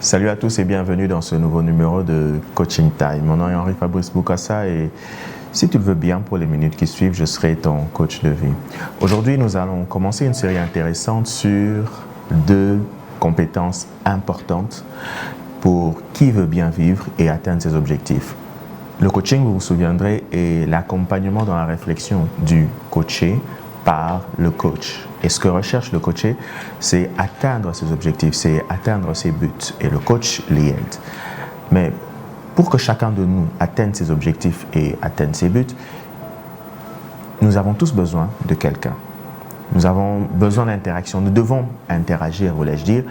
Salut à tous et bienvenue dans ce nouveau numéro de Coaching Time. Mon nom est Henri-Fabrice Boukassa et si tu le veux bien, pour les minutes qui suivent, je serai ton coach de vie. Aujourd'hui, nous allons commencer une série intéressante sur 2 compétences importantes pour qui veut bien vivre et atteindre ses objectifs. Le coaching, vous vous souviendrez, est l'accompagnement dans la réflexion du coaché par le coach. Et ce que recherche le coaché, c'est atteindre ses objectifs, c'est atteindre ses buts. Et le coach les aide. Mais pour que chacun de nous atteigne ses objectifs et atteigne ses buts, nous avons tous besoin de quelqu'un. Nous avons besoin d'interaction. Nous devons interagir, voulais-je dire,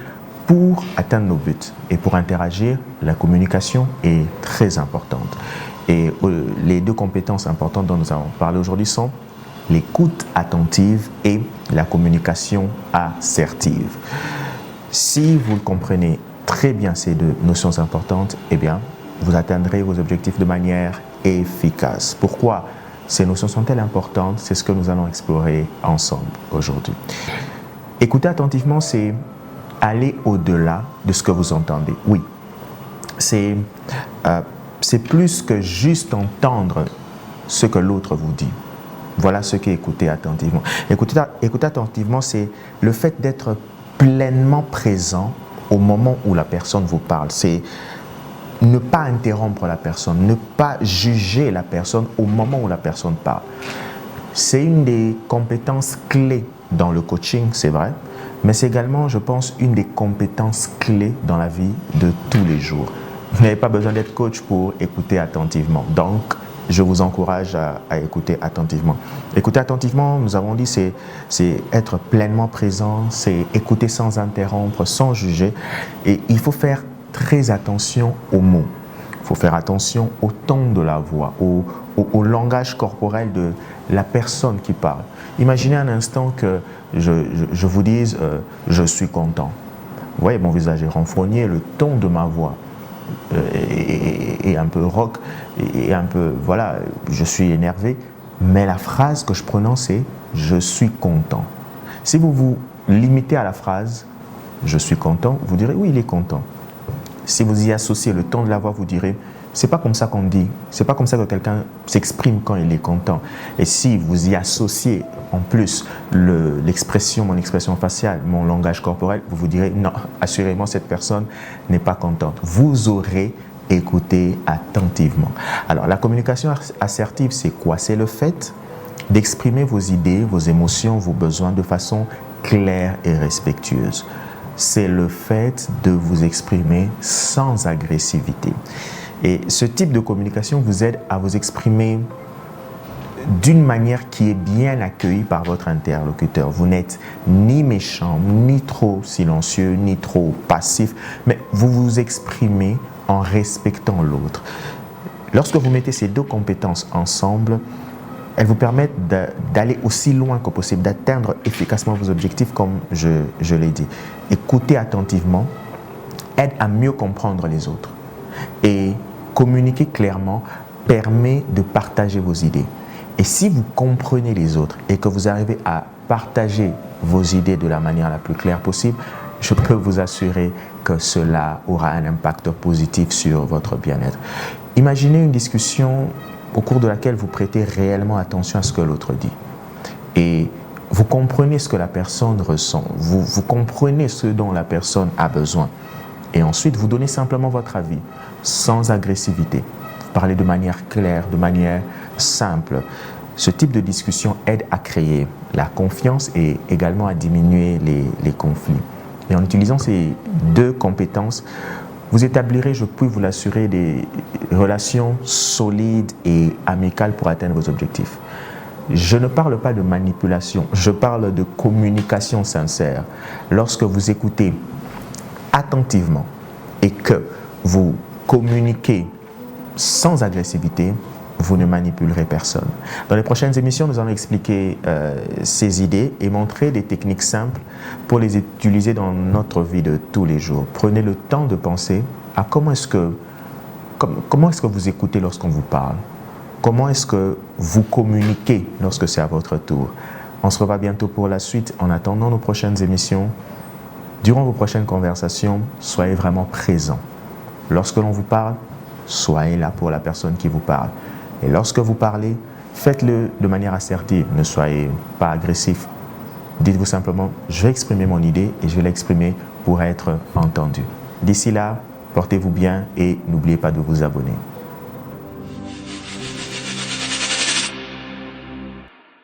pour atteindre nos buts. Et pour interagir, la communication est très importante. Et les 2 compétences importantes dont nous allons parler aujourd'hui sont l'écoute attentive et la communication assertive. Si vous comprenez très bien ces 2 notions importantes, eh bien, vous atteindrez vos objectifs de manière efficace. Pourquoi ces notions sont-elles importantes? C'est ce que nous allons explorer ensemble aujourd'hui. Écouter attentivement, c'est aller au-delà de ce que vous entendez. Oui, c'est plus que juste entendre ce que l'autre vous dit. Voilà ce qu'est écouter attentivement. Écouter attentivement, c'est le fait d'être pleinement présent au moment où la personne vous parle. C'est ne pas interrompre la personne, ne pas juger la personne au moment où la personne parle. C'est une des compétences clés dans le coaching, c'est vrai, mais c'est également, je pense, une des compétences clés dans la vie de tous les jours. Vous n'avez pas besoin d'être coach pour écouter attentivement. Donc, je vous encourage à écouter attentivement. Écouter attentivement, nous avons dit, c'est être pleinement présent, c'est écouter sans interrompre, sans juger. Et il faut faire très attention aux mots. Il faut faire attention au ton de la voix, au langage corporel de la personne qui parle. Imaginez un instant que je vous dise « je suis content ». Vous voyez, mon visage est renfrogné, le ton de ma voix et un peu rock, et un peu, voilà, je suis énervé, mais la phrase que je prononce c'est « je suis content ». Si vous vous limitez à la phrase « je suis content », vous direz « oui, il est content ». Si vous y associez le ton de la voix, vous direz « c'est pas comme ça qu'on dit, c'est pas comme ça que quelqu'un s'exprime quand il est content ». Et si vous y associez en plus mon expression faciale, mon langage corporel, vous vous direz « non, assurément cette personne n'est pas contente ». Vous aurez écouté attentivement. Alors la communication assertive, c'est quoi? C'est le fait d'exprimer vos idées, vos émotions, vos besoins de façon claire et respectueuse. C'est le fait de vous exprimer sans agressivité. Et ce type de communication vous aide à vous exprimer d'une manière qui est bien accueillie par votre interlocuteur. Vous n'êtes ni méchant, ni trop silencieux, ni trop passif, mais vous vous exprimez en respectant l'autre. Lorsque vous mettez ces 2 compétences ensemble, elles vous permettent d'aller aussi loin que possible, d'atteindre efficacement vos objectifs comme je l'ai dit. Écouter attentivement aide à mieux comprendre les autres. Et communiquer clairement permet de partager vos idées. Et si vous comprenez les autres et que vous arrivez à partager vos idées de la manière la plus claire possible, je peux vous assurer que cela aura un impact positif sur votre bien-être. Imaginez une discussion au cours de laquelle vous prêtez réellement attention à ce que l'autre dit. Et vous comprenez ce que la personne ressent, vous comprenez ce dont la personne a besoin. Et ensuite, vous donnez simplement votre avis, sans agressivité. Vous parlez de manière claire, de manière simple. Ce type de discussion aide à créer la confiance et également à diminuer les conflits. Et en utilisant ces 2 compétences, vous établirez, je puis vous l'assurer, des relations solides et amicales pour atteindre vos objectifs. Je ne parle pas de manipulation, je parle de communication sincère. Lorsque vous écoutez attentivement et que vous communiquez sans agressivité, vous ne manipulerez personne. Dans les prochaines émissions, nous allons expliquer ces idées et montrer des techniques simples pour les utiliser dans notre vie de tous les jours. Prenez le temps de penser à comment est-ce que vous écoutez lorsqu'on vous parle. Comment est-ce que vous communiquez lorsque c'est à votre tour. On se revoit bientôt pour la suite. En attendant nos prochaines émissions, Durant vos prochaines conversations, soyez vraiment présent. Lorsque l'on vous parle, soyez là pour la personne qui vous parle. Et lorsque vous parlez, faites-le de manière assertive. Ne soyez pas agressif. Dites-vous simplement, je vais exprimer mon idée et je vais l'exprimer pour être entendu. D'ici là, portez-vous bien et n'oubliez pas de vous abonner.